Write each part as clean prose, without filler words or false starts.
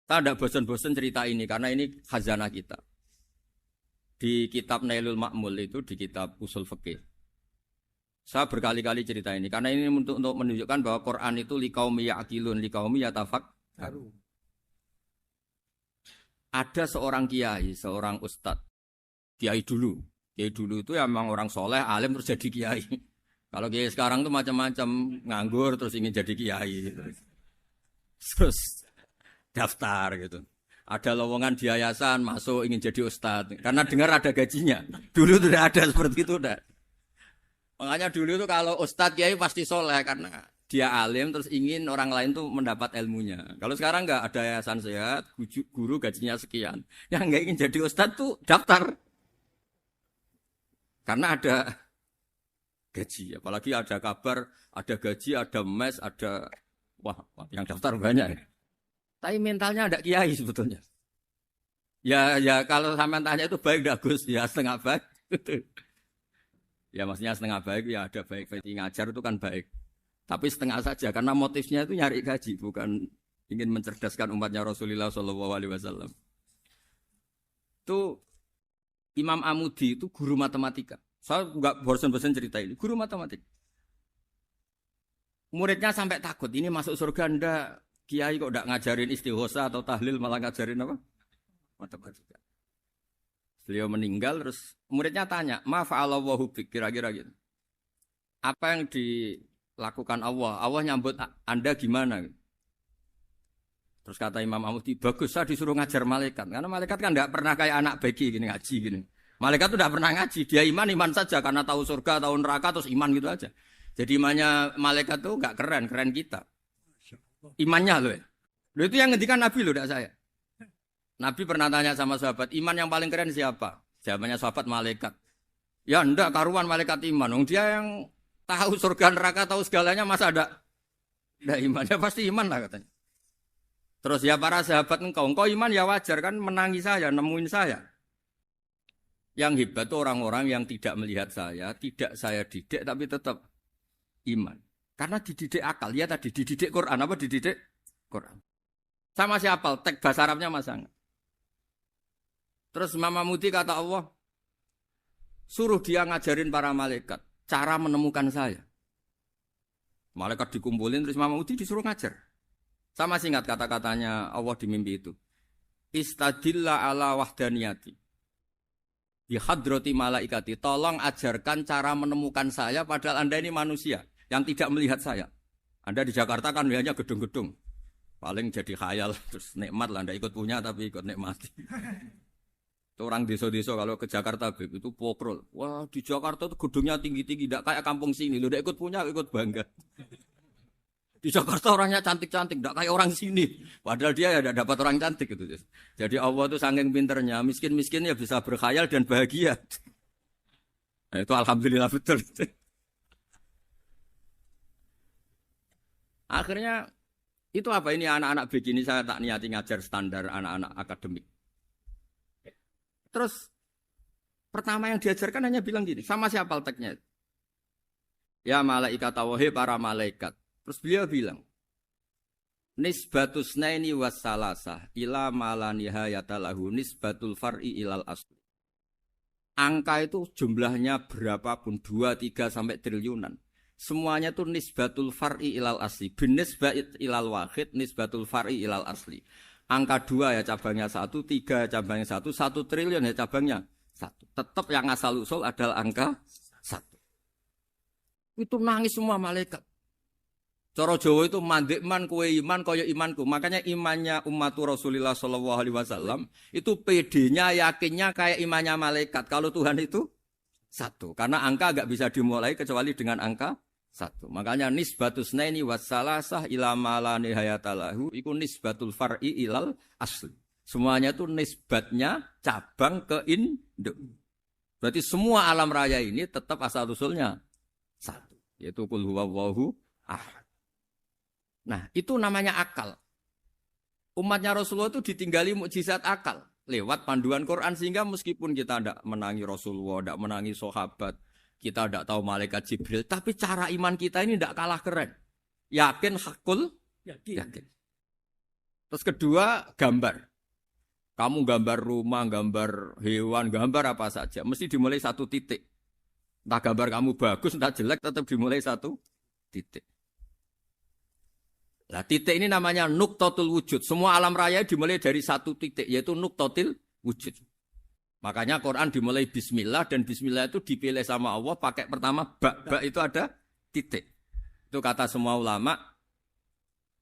Saya tidak bosan-bosan cerita ini karena ini khazanah kita. Di kitab Nailul Ma'mul itu, di kitab Usul Fikih. Saya berkali-kali cerita ini karena ini untuk menunjukkan bahwa Quran itu liqaumi ya'qilun, liqaumi yatafakkarun. Ada seorang kiai, seorang ustadz, kiai dulu. Kiai dulu itu memang orang soleh, alim terus jadi kiai. Kalau kiai sekarang tuh macam-macam, nganggur terus ingin jadi kiai. Terus daftar gitu. Ada lowongan di yayasan, masuk ingin jadi ustadz. Karena dengar ada gajinya. Dulu tidak ada seperti itu. Udah. Makanya dulu itu kalau ustadz kiai pasti soleh karena dia alim terus ingin orang lain tuh mendapat ilmunya. Kalau sekarang nggak ada yayasan sehat, guru gajinya sekian. Yang nggak ingin jadi ustadz tuh daftar. Karena ada gaji. Apalagi ada kabar, ada gaji, ada mes, ada... Wah, yang daftar banyak. Tapi mentalnya ada kiai sebetulnya. Ya kalau sampean tanya itu baik enggak Gus? Ya setengah baik. Ya maksudnya setengah baik ya ada baik ngajar itu kan baik. Tapi setengah saja karena motifnya itu nyari gaji bukan ingin mencerdaskan umatnya Rasulullah sallallahu alaihi wasallam. Itu Imam Amudi itu guru matematika. Saya enggak bosan-bosan cerita ini, guru matematika. Muridnya sampai takut, ini masuk surga ndak? Kiai kok enggak ngajarin istighosa atau tahlil malah ngajarin apa? Matematika. Beliau meninggal terus muridnya tanya, "Ma fa'alallahu bik?" Kira-kira gitu. Apa yang dilakukan Allah? Allah nyambut Anda gimana? Terus kata Imam Amudi, "Bagus, saya disuruh ngajar malaikat." Karena malaikat kan enggak pernah kayak anak begi gini ngaji gini. Malaikat itu enggak pernah ngaji, dia iman saja karena tahu surga, tahu neraka terus iman gitu aja. Jadi imannya malaikat tuh enggak keren kita. Imannya loh ya. Loh itu yang ngendikan Nabi loh, tidak saya. Nabi pernah tanya sama sahabat, iman yang paling keren siapa? Jawabannya sahabat malaikat. Ya enggak, karuan malaikat iman. Dia yang tahu surga neraka, tahu segalanya, masa ada imannya? Pasti iman lah katanya. Terus ya para sahabat engkau iman ya wajar kan menangi saya, nemuin saya. Yang hebat itu orang-orang yang tidak melihat saya, tidak saya didik tapi tetap iman. Karena dididik akal, ya tadi dididik Quran, apa dididik Quran. Sama siapa? Teks bahasa Arabnya masa enggak? Terus Imam Amudi kata Allah, suruh dia ngajarin para malaikat cara menemukan saya. Malaikat dikumpulin terus Imam Amudi disuruh ngajar. Sama singkat kata-katanya Allah di mimpi itu. Istadilla ala wahdaniyati. Bihadrati malaikati. Tolong ajarkan cara menemukan saya padahal Anda ini manusia yang tidak melihat saya. Anda di Jakarta kan hanya gedung-gedung. Paling jadi khayal terus nikmat lah Anda ikut punya tapi ikut nikmati. Orang desa-desa kalau ke Jakarta itu pokrol. Wah di Jakarta itu gedungnya tinggi-tinggi, tidak kayak kampung sini. Lu udah ikut punya, ikut bangga. Di Jakarta orangnya cantik-cantik, tidak kayak orang sini. Padahal dia ya tidak dapat orang cantik itu. Jadi Allah itu saking pinternya, miskin-miskin ya bisa berkhayal dan bahagia. Nah, itu alhamdulillah betul. Akhirnya itu apa ini anak-anak begini saya tak niati ngajar standar anak-anak akademik. Terus pertama yang diajarkan hanya bilang gini, sama siapa teknya? Ya malaikat wahi para malaikat. Terus beliau bilang, nisbatus naini wassalasah ila malanihayata lahu nisbatul far'i ilal asli. Angka itu jumlahnya berapapun 2, 3 sampai triliunan. Semuanya itu nisbatul far'i ilal asli. Binisbat ilal wahid nisbatul far'i ilal asli. Angka 2 ya cabangnya 1, 3 cabangnya 1, 1 triliun ya cabangnya 1. Tetap yang asal usul adalah angka 1. Itu nangis semua malaikat. Cara Jawa itu mandek man kowe iman kaya imanku. Makanya imannya umatur Rasulullah sallallahu alaihi wasallam itu PD-nya yakinnya kayak imannya malaikat. Kalau Tuhan itu 1. Karena angka enggak bisa dimulai kecuali dengan angka 1. Makanya nisbatus naini wassalasah ila ma la nihayata lahu iku nisbatul far'i ilal asli. Semuanya itu nisbatnya cabang ke induk. Berarti semua alam raya ini tetap asal usulnya 1, yaitu qul huwallahu ahad. Nah, itu namanya akal. Umatnya Rasulullah itu ditinggali mukjizat akal lewat panduan Quran sehingga meskipun kita tidak menangi Rasulullah, tidak menangi sahabat, kita tidak tahu malaikat Jibril, tapi cara iman kita ini tidak kalah keren. Yakin hakul yakin. Terus kedua, gambar. Kamu gambar rumah, gambar hewan, gambar apa saja. Mesti dimulai satu titik. Entah gambar kamu bagus, entah jelek, tetap dimulai satu titik. Nah, titik ini namanya nuqtatul wujud. Semua alam raya dimulai dari satu titik, yaitu nuqtatil wujud. Makanya Quran dimulai bismillah, dan bismillah itu dipilih sama Allah pakai pertama ba. Ba itu ada titik. Itu kata semua ulama.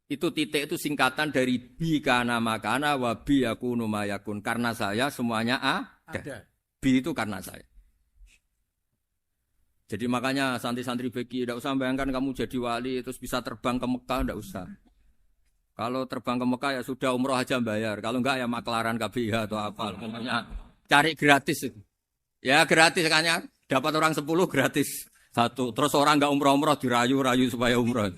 Itu titik itu singkatan dari bi kana makana wa bi yakunu mayakun. Karena saya semuanya ada. Bi itu karena saya. Jadi makanya santri-santri beki tidak usah bayangkan kamu jadi wali terus bisa terbang ke Mekah, tidak usah. Kalau terbang ke Mekah ya sudah umroh aja bayar. Kalau enggak ya maklaran KBH atau apa. Pokoknya cari gratis. Ya gratis kan, dapat orang 10 gratis satu. Terus orang enggak umroh-umroh dirayu-rayu supaya umroh.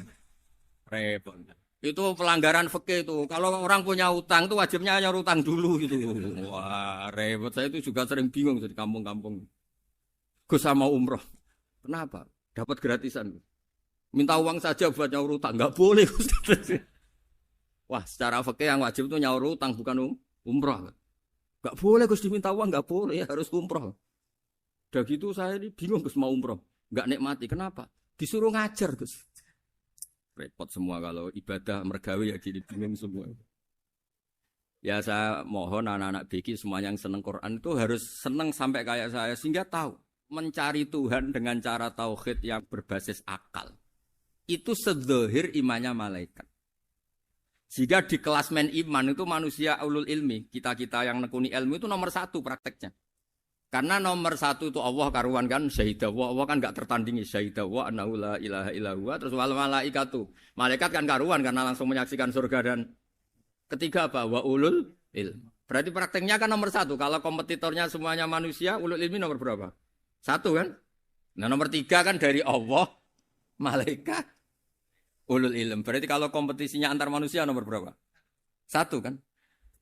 Repot. Itu pelanggaran fikih itu. Kalau orang punya utang itu wajibnya nyaur utang dulu gitu. Wah repot. Saya itu juga sering bingung di kampung-kampung. Gus sama umroh. Kenapa? Dapat gratisan. Minta uang saja buat nyaur utang. Enggak boleh. Wah, secara fikih yang wajib itu nyaur utang bukan umroh. Enggak boleh Gus diminta uang, enggak boleh, harus umroh. Udah gitu saya ini bingung Gus mau umroh. Enggak nikmati. Kenapa? Disuruh ngajar Gus. Repot semua kalau ibadah mergawe ya jadi bingung semua. Ya saya mohon anak-anak BK semuanya yang seneng Quran itu harus seneng sampai kayak saya sehingga tahu mencari Tuhan dengan cara tauhid yang berbasis akal. Itu sedzahir imannya malaikat. Jika di klasmen iman itu manusia ulul ilmi, kita-kita yang nekuni ilmu itu nomor 1 prakteknya. Karena nomor 1 itu Allah karuan kan, syahidah Allah kan enggak tertandingi, syahidah wa annahu la ilaha illallah, terus wal malaikatu. Malaikat kan karuan karena langsung menyaksikan surga, dan ketiga apa? Wa ulul ilmi. Berarti prakteknya kan nomor 1. Kalau kompetitornya semuanya manusia, ulul ilmi nomor berapa? 1 kan? Nah nomor 3 kan dari Allah, malaikat, ulul ilm. Berarti kalau kompetisinya antar manusia nomor berapa? 1 kan?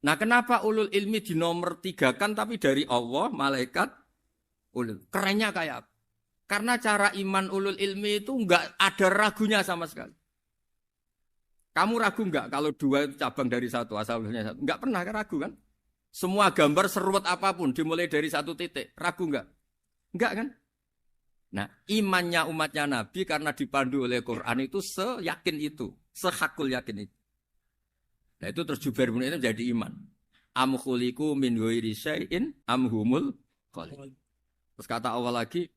Nah kenapa ulul ilmi di nomor 3 kan tapi dari Allah, malaikat, ulul. Kerennya kayak apa? Karena cara iman ulul ilmi itu enggak ada ragunya sama sekali. Kamu ragu enggak kalau 2 itu cabang dari 1, asalnya 1? Enggak pernah ragu kan? Semua gambar seruat apapun dimulai dari 1 titik. Ragu enggak? Enggak kan? Nah, imannya umatnya Nabi karena dipandu oleh Quran itu seyakin itu, sehakul yakin itu. Nah, itu terus Jubair bin Mut'im jadi iman. Am khuliqu min ghairi syai'in am humul khaliq. Terus kata Allah lagi,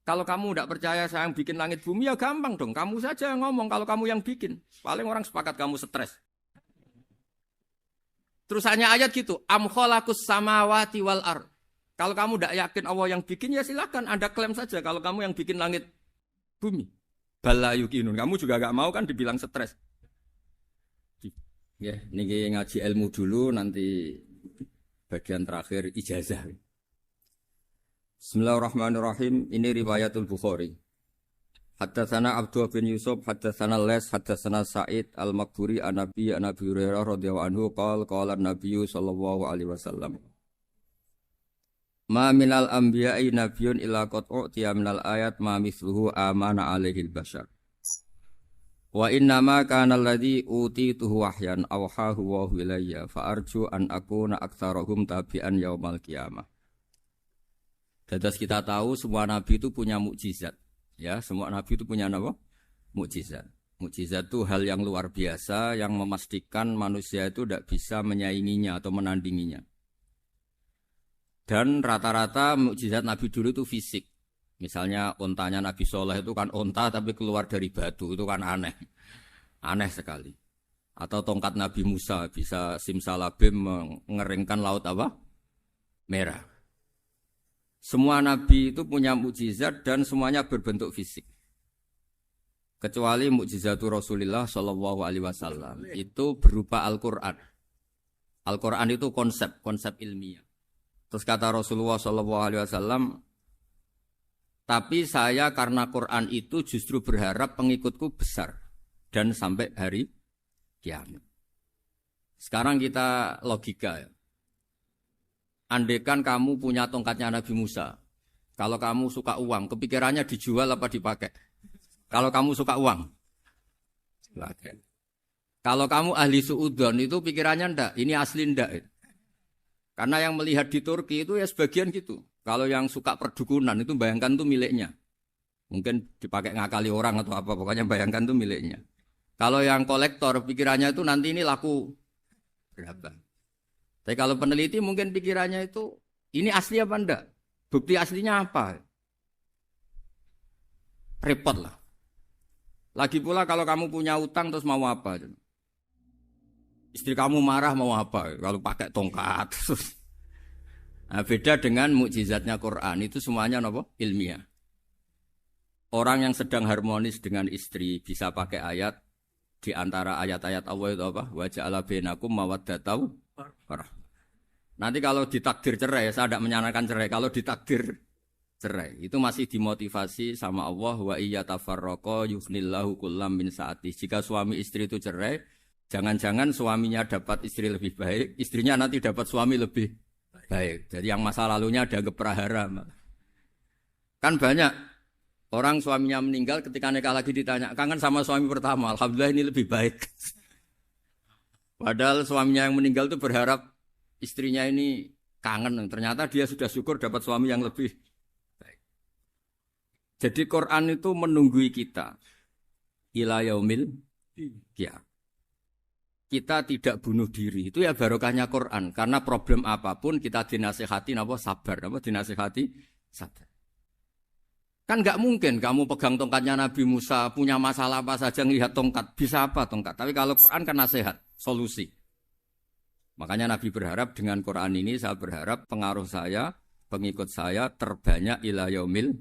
kalau kamu tidak percaya saya yang bikin langit bumi ya gampang dong, kamu saja yang ngomong kalau kamu yang bikin. Paling orang sepakat kamu stres. Terus hanya ayat gitu, am khalaqus samawati wal ardh. Kalau kamu tidak yakin Allah yang bikin, ya silakan Anda klaim saja kalau kamu yang bikin langit bumi. Bala yukinun. Kamu juga gak mau kan dibilang stres. Ya, ini ngaji ilmu dulu, nanti bagian terakhir ijazah. Bismillahirrahmanirrahim. Ini riwayatul Bukhari. Haddatsana Abdullah bin Yusuf, haddatsana Les, haddatsana Sa'id al-Makburi an-Nabi Hurairah radhiyallahu anhu qala an-Nabiy sallallahu alaihi wasallam. Ma minal anbiya'i nabiyyun illa qad u'tiya minal ayat ma mithluhu amana alaihil bashar. Wa innama kana alladhi utituhu wahyan awhahu wa ilayya fa arju an akuna aktsarahum tabi'an yaumal qiyamah. Dados kita tahu semua nabi itu punya mukjizat. Ya, semua nabi itu punya apa? Mukjizat. Mukjizat itu hal yang luar biasa yang memastikan manusia itu tidak bisa menyainginya atau menandinginya. Dan rata-rata mukjizat Nabi dulu itu fisik. Misalnya ontanya Nabi Soleh itu kan onta tapi keluar dari batu, itu kan aneh. Aneh sekali. Atau tongkat Nabi Musa bisa simsalabim mengeringkan laut apa? Merah. Semua Nabi itu punya mukjizat dan semuanya berbentuk fisik. Kecuali mukjizatul Rasulullah Shallallahu Alaihi Wasallam itu berupa Al-Quran. Al-Quran itu konsep ilmiah. Terus kata Rasulullah SAW, tapi saya karena Quran itu justru berharap pengikutku besar dan sampai hari kiamat. Sekarang kita logika ya. Andaikan kamu punya tongkatnya Nabi Musa, kalau kamu suka uang, kepikirannya dijual apa dipakai? Kalau kamu suka uang, dipakai. Kalau kamu ahli suudon itu pikirannya ndak, ini asli ndak. Karena yang melihat di Turki itu ya sebagian gitu. Kalau yang suka perdukunan itu bayangkan itu miliknya. Mungkin dipakai ngakali orang atau apa, pokoknya bayangkan itu miliknya. Kalau yang kolektor pikirannya itu nanti ini laku berapa. Tapi kalau peneliti mungkin pikirannya itu ini asli apa enggak? Bukti aslinya apa? Repot lah. Lagi pula kalau kamu punya utang terus mau apa? Istri kamu marah mau apa? Kalau pakai tongkat. Nah, beda dengan mukjizatnya Quran itu semuanya apa? Ilmiah. Orang yang sedang harmonis dengan istri bisa pakai ayat di antara ayat-ayat Allah itu apa? Wa ja'ala bainakum mawaddatau warahmah. Nanti kalau ditakdir cerai, saya tidak menyarankan cerai. Kalau ditakdir cerai, itu masih dimotivasi sama Allah wa iyyatafarraqa yughnillahu kullam min sa'ati. Jika suami istri itu cerai, jangan-jangan suaminya dapat istri lebih baik, istrinya nanti dapat suami lebih baik. Jadi yang masa lalunya ada keprahara. Kan banyak orang suaminya meninggal ketika nikah lagi ditanya, kangen sama suami pertama, alhamdulillah ini lebih baik. Padahal suaminya yang meninggal itu berharap istrinya ini kangen, ternyata dia sudah syukur dapat suami yang lebih baik. Jadi Quran itu menunggui kita ila yaumil qiyamah. Kita tidak bunuh diri, itu ya barokahnya Quran. Karena problem apapun kita dinasihati sabar, dinasihati sabar. Kan nggak mungkin kamu pegang tongkatnya Nabi Musa, punya masalah apa saja ngelihat tongkat, bisa apa tongkat. Tapi kalau Quran kan nasihat, solusi. Makanya Nabi berharap dengan Quran ini, saya berharap pengaruh saya, pengikut saya terbanyak ila yaumil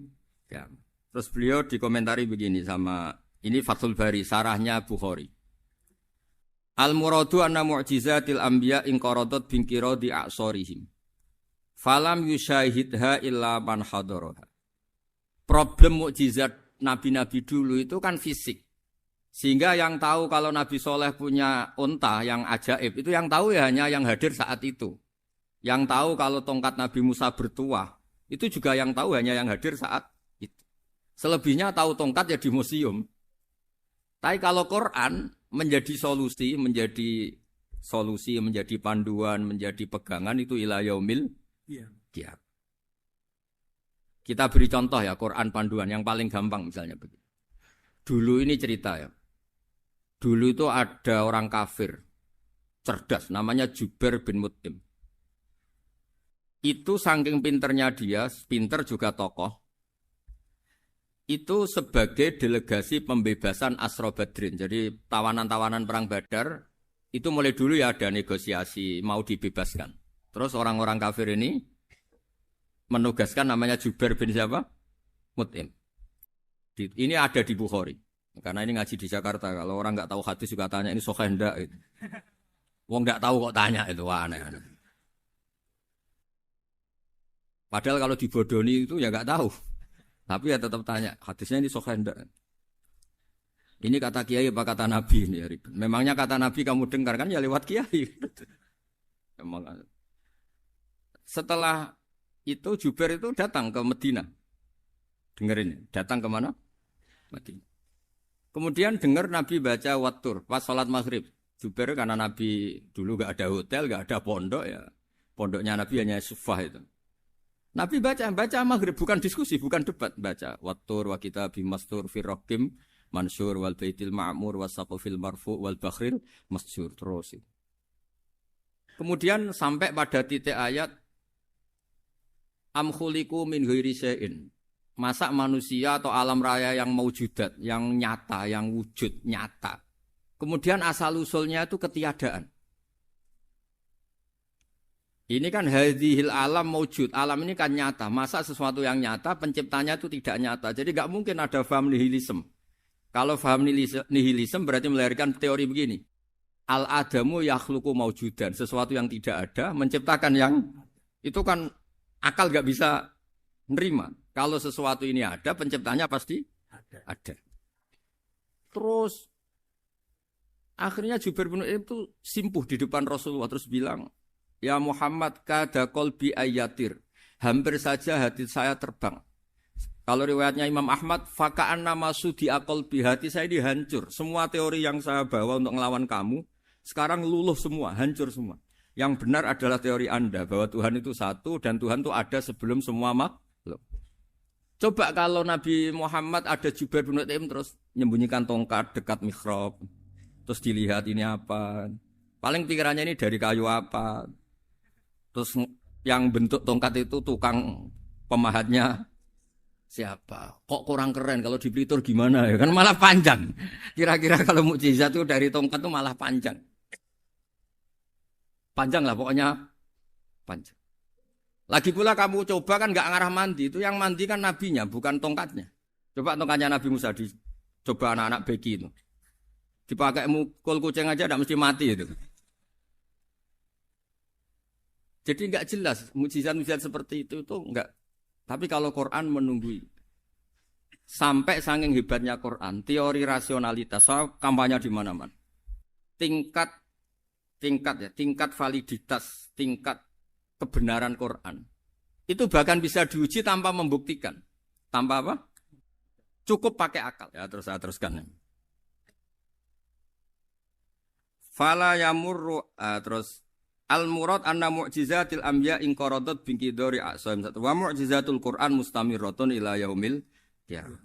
qiyamah. Terus beliau dikomentari begini sama, ini Fathul Bari, sarahnya Bukhari. Al-muradu anna mu'jizatil anbiya inqaradat binkiradi a'sorihim. Falam yushahidha illa man hadaraha. Problem mukjizat nabi-nabi dulu itu kan fisik. Sehingga yang tahu kalau Nabi Soleh punya unta yang ajaib, itu yang tahu ya hanya yang hadir saat itu. Yang tahu kalau tongkat Nabi Musa bertuah, itu juga yang tahu hanya yang hadir saat itu. Selebihnya tahu tongkat ya di museum. Tapi kalau Quran menjadi solusi, menjadi panduan, menjadi pegangan itu ila yaumil qiyamah. Kita beri contoh ya Quran panduan yang paling gampang misalnya begini. Dulu ini cerita ya. Dulu itu ada orang kafir cerdas namanya Jubair bin Mut'im. Itu saking pinternya dia, pinter juga tokoh. Itu sebagai delegasi pembebasan Asra Badrin. Jadi tawanan-tawanan perang Badar itu mulai dulu ya ada negosiasi mau dibebaskan. Terus orang-orang kafir ini menugaskan namanya Jubair bin siapa? Mut'im. Ini ada di Bukhari. Karena ini ngaji di Jakarta. Kalau orang nggak tahu hadis juga tanya ini sahih enggak itu. Wong nggak tahu kok tanya itu aneh-aneh. Padahal kalau dibodoni itu ya nggak tahu. Tapi ya tetap tanya, hadisnya ini sahih enggak? Ini kata kiai apa kata nabi ini ya? Memangnya kata nabi kamu dengar kan ya lewat kiai. Memang. Setelah itu Jubair itu datang ke Medina. Dengerin, datang ke mana? Medina. Kemudian dengar Nabi baca Wattur pas sholat maghrib. Jubair karena Nabi dulu gak ada hotel, gak ada pondok ya. Pondoknya Nabi hanya sufah itu. Nabi baca maghrib, bukan diskusi, bukan debat. Baca Wattur wa kitabi mastur firrokim mansur wal baitil ma'mur wasaqufil marfu wal bakhril masjur. Terus. Kemudian sampai pada titik ayat am khuliqu min ghairi syai'in. Masa manusia atau alam raya yang maujudat, yang nyata, yang wujud nyata. Kemudian asal-usulnya itu ketiadaan. Ini kan hadhil alam maujud. Alam ini kan nyata. Masa sesuatu yang nyata, penciptanya itu tidak nyata. Jadi nggak mungkin ada faham nihilisme. Kalau faham nihilisme berarti melahirkan teori begini. Al-adamu yakhluqu maujudan. Sesuatu yang tidak ada, menciptakan yang itu kan akal nggak bisa nerima. Kalau sesuatu ini ada, penciptanya pasti ada. Terus akhirnya Jubair bin Mut'im itu simpuh di depan Rasulullah terus bilang, ya Muhammad kada qalbi ayatir. Hampir saja hati saya terbang. Kalau riwayatnya Imam Ahmad, faka'an nama sudi akol bihati saya dihancur. Semua teori yang saya bawa untuk ngelawan kamu, sekarang luluh semua, hancur semua. Yang benar adalah teori Anda, bahwa Tuhan itu satu, dan Tuhan itu ada sebelum semua makhluk. Coba kalau Nabi Muhammad ada Jubair bin Mut'im terus menyembunyikan tongkat dekat mihrab. Terus dilihat ini apa. Paling pikirannya ini dari kayu apa. Terus yang bentuk tongkat itu tukang pemahatnya siapa? Kok kurang keren kalau di Blitur gimana ya? Kan malah panjang. Kira-kira kalau mukjizat itu dari tongkat itu malah panjang. Panjang lah pokoknya panjang. Lagi pula kamu coba kan nggak ngarah mandi. Itu yang mandi kan nabinya bukan tongkatnya. Coba tongkatnya Nabi Musa coba anak-anak beki itu. Dipakai mukul kucing aja tidak mesti mati itu. Jadi nggak jelas mukjizat-mukjizat seperti itu nggak. Tapi kalau Quran menunggui sampai saking hebatnya Quran, teori rasionalitas, soal kampanye di mana-mana. Tingkat validitas, tingkat kebenaran Quran. Itu bahkan bisa diuji tanpa membuktikan. Tanpa apa? Cukup pakai akal. Ya, terus saya teruskan. Fala yamurru terus al-murad anna mu'jizatil anbiya in qaradat bi qidari a'sam. Wa mu'jizatul Quran mustamirratun ila yaumil qiyamah.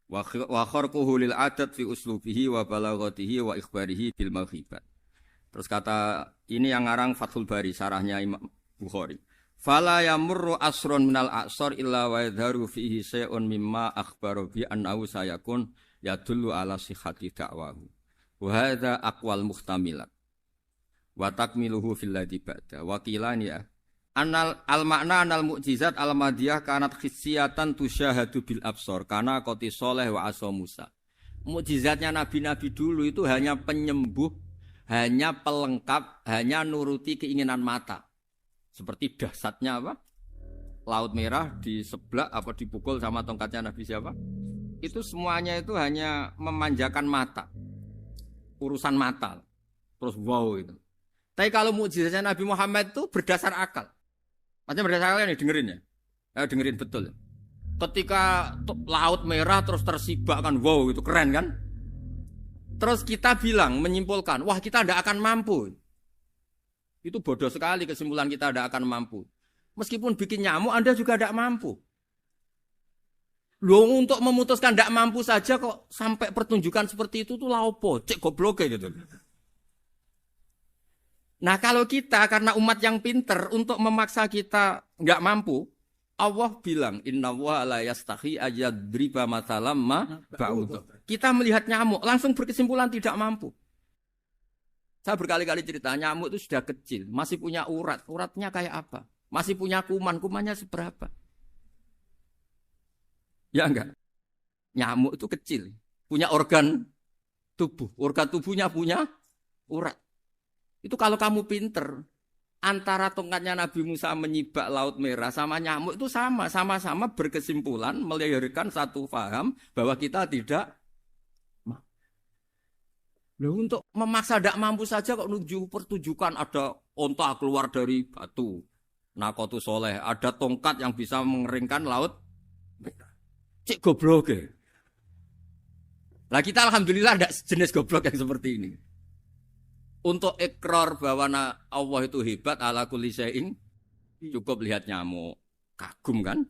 Wa kharquhu lil adat fi uslubihi wa balaghatihi wa ikhbarihi bil maghibat. Terus kata ini yang ngarang Fathul Bari, sarahnya Imam Bukhari. Fala yamurru asrun minal a'sar illa wa yadharu fihi syai'un mimma akhbaru bi annahu sayakun yadullu ala sihhati da'wahu. Wa hadza aqwal muhtamilat. Wa takmiluhu fil ladzi ba'da. Wa qilani ya. Anal al-makna anal mu'jizat al-madiyah kanat khissiyatan tusyahadu bil absar kana qati Shalih wa asa Musa. Mukjizatnya nabi-nabi dulu itu hanya penyembuh, hanya pelengkap, hanya nuruti keinginan mata. Seperti dahsyatnya apa? Laut Merah di sebelah apa dipukul sama tongkatnya Nabi siapa? Itu semuanya itu hanya memanjakan mata. Urusan mata. Terus wow itu. Tapi kalau mukjizatnya Nabi Muhammad itu berdasar akal. Maksudnya berdasar akal nih dengerin ya. Dengerin betul. Ketika Laut Merah terus tersibak kan wow itu keren kan? Terus kita bilang menyimpulkan, wah kita tidak akan mampu. Itu bodoh sekali kesimpulan kita tidak akan mampu. Meskipun bikin nyamuk Anda juga tidak mampu. Loh untuk memutuskan tidak mampu saja kok sampai pertunjukan seperti itu tuh laopo, cek goblok gitu. Nah kalau kita karena umat yang pinter untuk memaksa kita nggak mampu, Allah bilang innallaha la yastahi ayadriba mathalam ma ba'ud. Kita melihat nyamuk langsung berkesimpulan tidak mampu. Saya berkali-kali cerita nyamuk itu sudah kecil, masih punya urat, uratnya kayak apa? Masih punya kuman, kumannya seberapa? Ya enggak? Nyamuk itu kecil, punya organ tubuhnya punya urat. Itu kalau kamu pinter, antara tongkatnya Nabi Musa menyibak Laut Merah sama nyamuk itu sama-sama berkesimpulan melahirkan satu faham bahwa kita tidak. Loh, untuk memaksa tidak mampu saja kok menuju pertunjukan ada onta keluar dari batu. Naqatu Shalih, ada tongkat yang bisa mengeringkan laut. Cik goblok ya. Lah kita alhamdulillah tidak jenis goblok yang seperti ini. Untuk ikrar bahwa Allah itu hebat ala kulli syai'in, cukup lihat nyamuk. Kagum kan?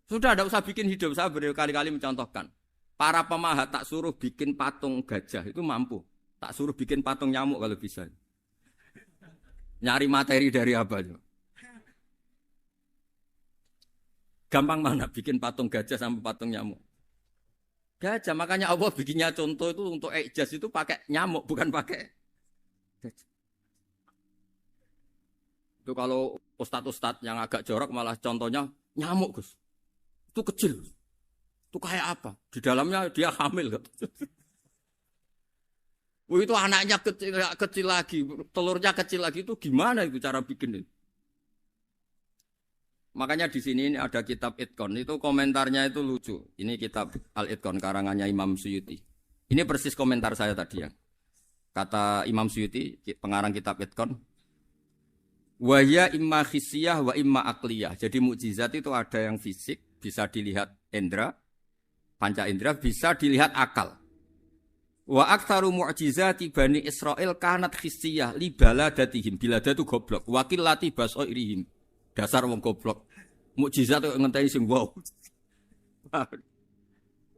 Sudah tidak usah bikin hidup. Saya berkali-kali mencontohkan. Para pemahat tak suruh bikin patung gajah itu mampu. Tak suruh bikin patung nyamuk kalau bisa. Nyari materi dari apa? Gampang mana bikin patung gajah sama patung nyamuk? Gajah, makanya Allah bikinnya contoh itu untuk ijaz itu pakai nyamuk bukan pakai gajah. Itu kalau ustadz-ustadz yang agak jorok malah contohnya nyamuk, Gus. Itu kecil. Itu kayak apa? Di dalamnya dia hamil. Itu anaknya kecil lagi, telurnya kecil lagi, itu gimana itu cara bikin itu? Makanya di sini ini ada kitab Itqan, itu komentarnya itu lucu. Ini kitab Al-Itqan karangannya Imam Suyuti. Ini persis komentar saya tadi ya. Kata Imam Suyuti, pengarang kitab Itqan, wa ya imma khissiyah wa imma aqliyah. Jadi mukjizat itu ada yang fisik, bisa dilihat indra, panca indra bisa dilihat akal. Wa aktsaru mu'jizati Bani Israil kanat khissiyah li baladatihim. Bilada itu goblok. Wakil lati basoirihim. Dasar wong goblok. Mukjizat kok ngenteni sing wow.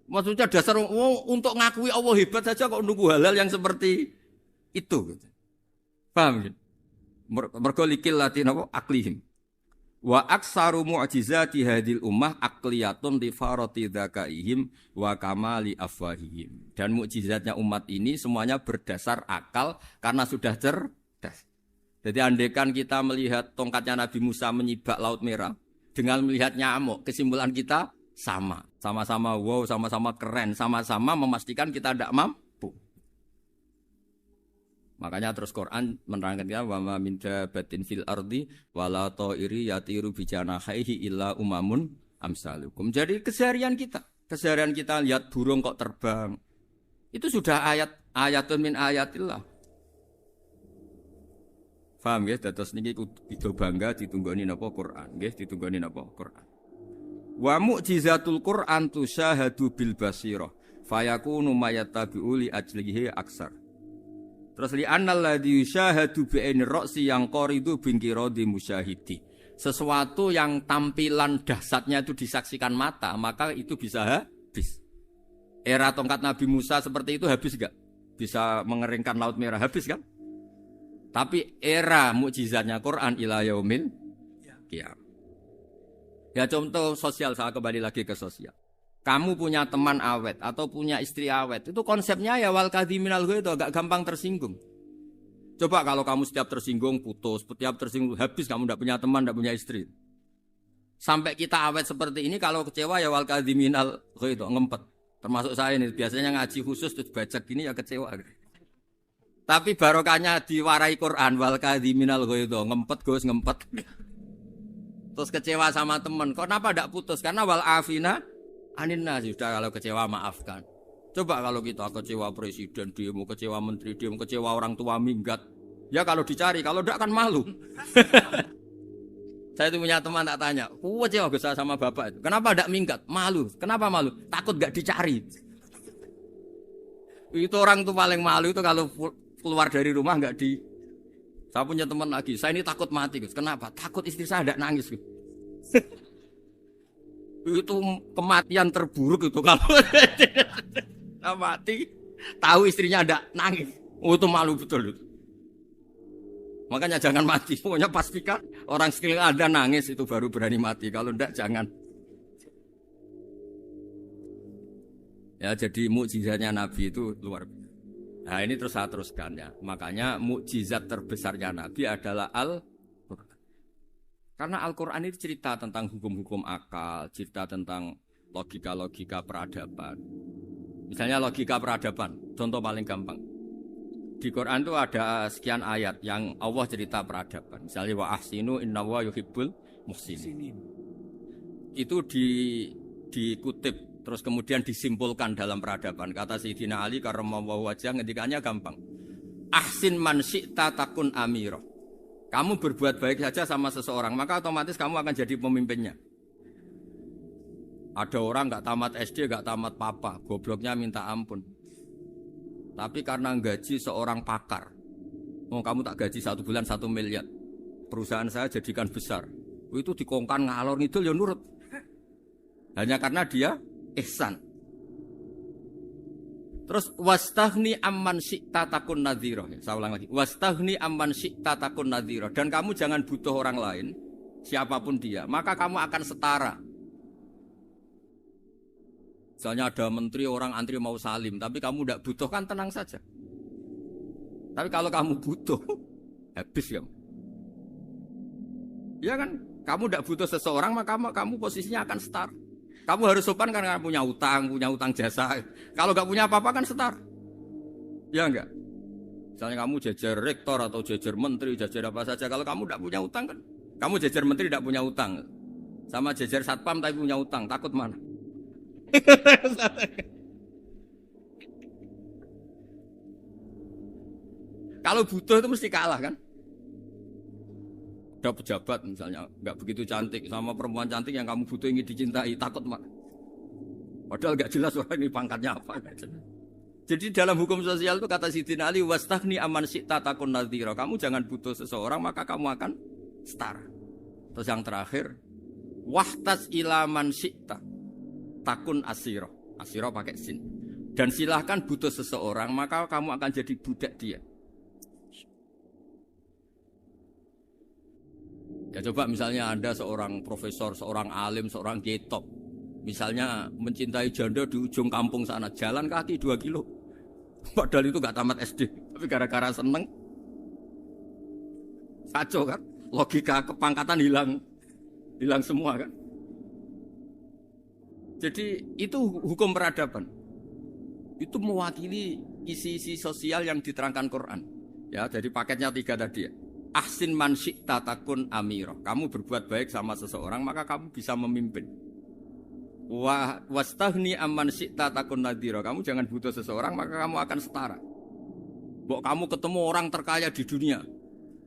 Maksudnya dasar wong untuk ngakui Allah hebat saja kok nunggu halal yang seperti itu. Paham? Mergo likil lati napa aklihim. Wa aksaru mu'jizati hadil ummah aqliyatun li farati dzakaihim wa kamali afwahihim. Dan mukjizatnya umat ini semuanya berdasar akal karena sudah cerdas. Jadi andekan kita melihat tongkatnya Nabi Musa menyibak Laut Merah dengan melihat nyamuk, kesimpulan kita sama. Sama-sama wow, sama-sama keren, sama-sama memastikan kita tidak mampu. Makanya terus Quran menerangkan kita wa ma min dabatin fil ardi wala ta'iri yatiru bi janahihi illa umamun amsalukum. Jadi keseharian kita lihat burung kok terbang. Itu sudah ayatun min ayatillah. Paham nggih? Dados niki kudu bangga ditunggoni napa Quran, nggih ditunggoni napa Quran. Wa mu'jizatul Quran tusyahadu bil basirah fayakunu mayatabi'u li ajlihi aksar. Terus li annal ladzi yusyahadu bi ainir ra'si yang qaridu bingkiradi musyahidi. Sesuatu yang tampilan dahsyatnya itu disaksikan mata, maka itu bisa habis. Era tongkat Nabi Musa seperti itu habis enggak? Bisa mengeringkan Laut Merah, habis kan? Tapi era mukjizatnya Quran ila yaumil qiyamah. Ya contoh sosial, saya kembali lagi ke sosial. Kamu punya teman awet atau punya istri awet, itu konsepnya ya wal kadhiminal ghaidh, agak gampang tersinggung. Coba kalau kamu setiap tersinggung putus, setiap tersinggung habis, kamu tidak punya teman, tidak punya istri. Sampai kita awet seperti ini, kalau kecewa ya wal kadhiminal ghaidh, ngempet. Termasuk saya ini, biasanya ngaji khusus terus baca gini ya kecewa. Tapi barokahnya diwarai Quran wal kadhiminal ghaidh, ngempet Gus, ngempet. Terus kecewa sama teman, kenapa tidak putus? Karena wal afina aninna, sudah kalau kecewa maafkan. Coba kalau kita kecewa presiden demo, kecewa menteri demo, kecewa orang tua minggat. Ya kalau dicari, kalau tidak kan malu. Saya itu punya teman tak tanya, kecewa Gus sama bapak itu. Kenapa tidak minggat? Malu. Kenapa malu? Takut gak dicari. Itu orang tuh paling malu itu kalau keluar dari rumah nggak di. Saya punya teman lagi, saya ini takut mati Gus. Kenapa? Takut istri saya tidak nangis Gus. Itu kematian terburuk itu kalau mati tahu istrinya ada nangis, itu malu betul itu. Makanya jangan mati, pokoknya pastikan orang sekeliling ada nangis itu baru berani mati, kalau enggak jangan. Ya jadi mukjizatnya Nabi itu luar biasa. Nah ini terus saya teruskan ya, makanya mukjizat terbesarnya Nabi adalah karena Al-Quran itu cerita tentang hukum-hukum akal, cerita tentang logika-logika peradaban. Misalnya logika peradaban, contoh paling gampang. Di Quran itu ada sekian ayat yang Allah cerita peradaban. Misalnya wa ahsinu innallaha yuhibbul muhsinin. Itu dikutip terus kemudian disimpulkan dalam peradaban. Kata Sayyidina Ali karramallahu wajhah ngendikannya gampang. Ahsin man syi'ta takun amirah. Kamu berbuat baik saja sama seseorang, maka otomatis kamu akan jadi pemimpinnya. Ada orang nggak tamat SD, nggak tamat papa, gobloknya minta ampun. Tapi karena gaji seorang pakar, kamu tak gaji 1 bulan 1 miliar, perusahaan saya jadikan besar. Itu dikongkan ngalor ngidul ya nurut. Hanya karena dia ihsan. Terus wastaghni amman syi'ta takun nadhira. Saya ulang lagi. Wastaghni amman syi'ta takun nadhira. Dan kamu jangan butuh orang lain, siapapun dia, maka kamu akan setara. Misalnya ada menteri orang antri mau salim, tapi kamu tidak butuh kan tenang saja. Tapi kalau kamu butuh, habis kamu. Ya kan? Kamu tidak butuh seseorang, maka kamu posisinya akan setara. Kamu harus sopan karena punya utang jasa. Kalau nggak punya apa-apa kan setar. Ya enggak? Misalnya kamu jajar rektor atau jajar menteri, jajar apa saja. Kalau kamu tidak punya utang kan, kamu jajar menteri tidak punya utang. Sama jajar satpam tapi punya utang, takut mana? Kalau butuh itu mesti kalah kan? Ada pejabat misalnya nggak begitu cantik sama perempuan cantik yang kamu butuh ingin dicintai, takut mak. Padahal gak jelas orang ini pangkatnya apa. Jadi dalam hukum sosial itu kata Sidina Ali, wastaghni aman syi'ta takun nadhira. Kamu jangan butuh seseorang maka kamu akan setara. Terus yang terakhir, wahtas ila man syi'ta takun asira. Asira pakai sin. Dan silahkan butuh seseorang maka kamu akan jadi budak dia. Ya coba misalnya Anda seorang profesor, seorang alim, seorang kiai top. Misalnya mencintai janda di ujung kampung sana, jalan kaki 2 kilo. Padahal itu gak tamat SD, tapi gara-gara seneng, kacau kan? Logika kepangkatan hilang semua kan? Jadi itu hukum peradaban. Itu mewakili isi-isi sosial yang diterangkan Quran. Ya, jadi paketnya 3 tadi ya. Ahsin man syi'ta takun amira. Kamu berbuat baik sama seseorang maka kamu bisa memimpin. Wastaghni amman syi'ta takun nadhira. Kamu jangan butuh seseorang maka kamu akan setara. Mbok kamu ketemu orang terkaya di dunia.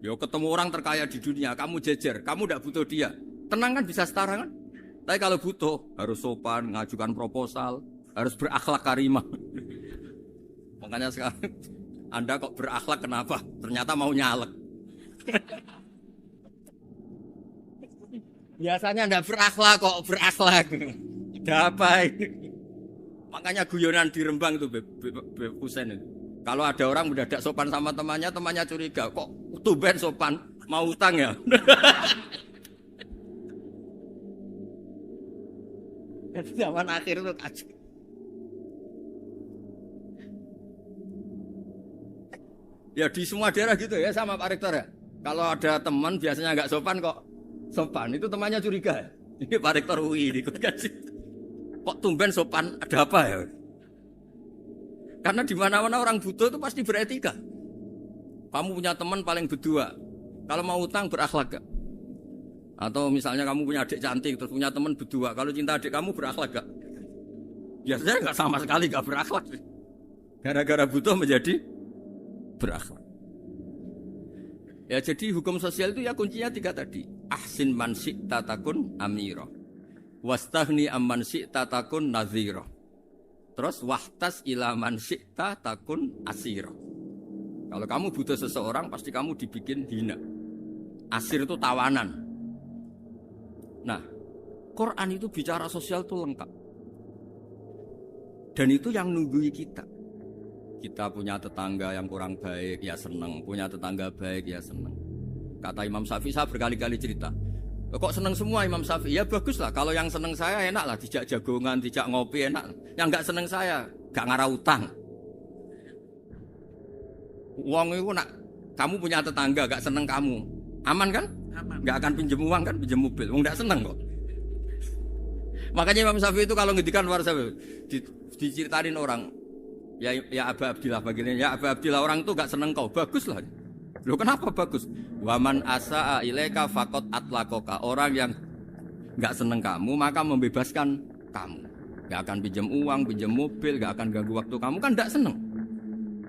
Yo ketemu orang terkaya di dunia, kamu jejer, kamu tidak butuh dia. Tenang kan bisa setara kan? Tapi kalau butuh harus sopan, ngajukan proposal, harus berakhlak karimah. Makanya sekarang Anda kok berakhlak kenapa? Ternyata mau nyalek. Biasanya Anda berakhlak kok berakhlak. Ada apa ini? Makanya guyonan di Rembang itu Beb Husen itu. Kalau ada orang mendadak sopan sama temannya curiga. Kok tumben sopan? Mau utang ya? Zaman akhir itu kacau. Ya di semua daerah gitu ya sama Pak Rektor ya. Kalau ada teman biasanya nggak sopan kok sopan, itu temannya curiga. Ini Pak Rektor UI ikut kasih. Kok tumben sopan, ada apa ya? Karena di mana-mana orang butuh itu pasti beretika. Kamu punya teman paling berdua, kalau mau utang berakhlak gak? Atau misalnya kamu punya adik cantik terus punya teman berdua, kalau cinta adik kamu berakhlak gak? Biasanya nggak sama sekali gak berakhlak. Gara-gara butuh menjadi berakhlak. Ya jadi hukum sosial itu ya kuncinya 3 tadi. Ahsin man syi'ta takun amira. Wastaghni amman syi'ta takun nadhira. Terus wahtas ila man syi'ta takun asira. Kalau kamu butuh seseorang pasti kamu dibikin hina. Asir itu tawanan. Nah, Quran itu bicara sosial itu lengkap. Dan itu yang nunggui kita. Kita punya tetangga yang kurang baik, ya seneng. Punya tetangga baik, ya seneng. Kata Imam Syafi'i, saya berkali-kali cerita. Kok seneng semua Imam Syafi'i? Ya bagus lah. Kalau yang seneng saya enak lah. Dijak jagongan, dijak ngopi enak. Yang gak seneng saya, gak ngarah utang. Uang itu nak, kamu punya tetangga gak seneng kamu. Aman kan? Aman. Gak akan pinjem uang kan, pinjem mobil. Uang gak seneng kok. Makanya Imam Syafi'i itu kalau ngedikan luar Syafi'i, diceritain orang. Ya Aba Abdillah bagiannya. Ya Aba Abdillah orang itu gak seneng kau. Bagus lah. Loh kenapa bagus? Waman asa'a ilaika faqad atlaqaka. Orang yang enggak seneng kamu maka membebaskan kamu. Enggak akan pinjam uang, pinjam mobil, enggak akan ganggu waktu kamu kan enggak seneng.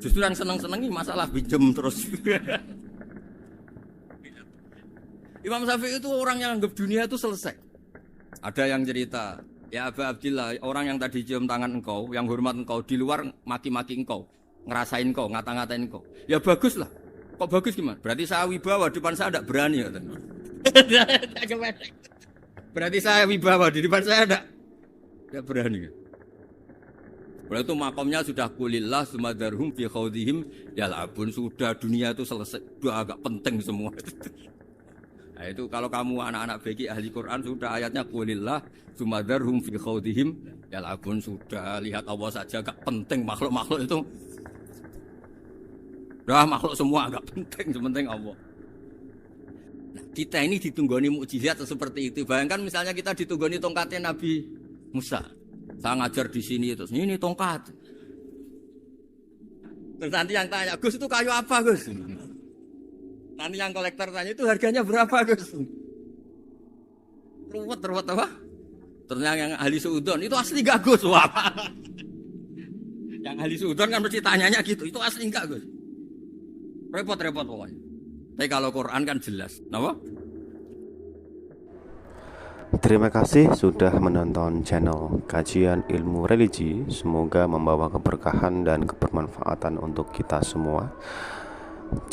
Justru yang seneng-senengi masalah pinjam terus. Imam Syafi'i itu orang yang anggap dunia itu selesai. Ada yang cerita, ya Aba Abdillah, orang yang tadi cium tangan engkau, yang hormat engkau di luar maki-maki engkau, ngerasain engkau, ngata-ngatain engkau. Ya bagus lah. Kok bagus gimana? Berarti saya wibawa, depan saya tidak berani. Berarti saya wibawa, di depan saya tidak berani. Berarti itu makomnya sudah kulillah sumadarhum fi khawdihim yal'abun. Sudah dunia itu selesai, sudah agak penting semua. Nah itu kalau kamu anak-anak bagi ahli Quran sudah ayatnya kulillah sumadarhum fi khawdihim yal'abun. Sudah lihat Allah saja agak penting makhluk-makhluk itu. Dah makhluk semua agak penting, sepenting Allah. Nah, kita ini ditunggoni mukjizat seperti itu. Bayangkan misalnya kita ditunggoni tongkatnya Nabi Musa. Saya ngajar di sini terus ini tongkat. Terus nanti yang tanya, Gus itu kayu apa Gus? Nanti yang kolektor tanya itu harganya berapa Gus? Ruwet apa? Terus yang ahli suudon itu asli gak Gus? Wah. Yang ahli suudon kan mesti tanyanya gitu, itu asli enggak Gus? Repot-repot pokoknya. Tapi kalau Quran kan jelas. Napa? Terima kasih sudah menonton channel Kajian Ilmu Religi. Semoga membawa keberkahan dan kebermanfaatan untuk kita semua.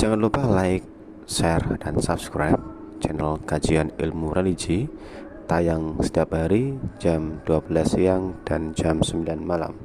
Jangan lupa like, share, dan subscribe channel Kajian Ilmu Religi. Tayang setiap hari jam 12 siang dan jam 9 malam.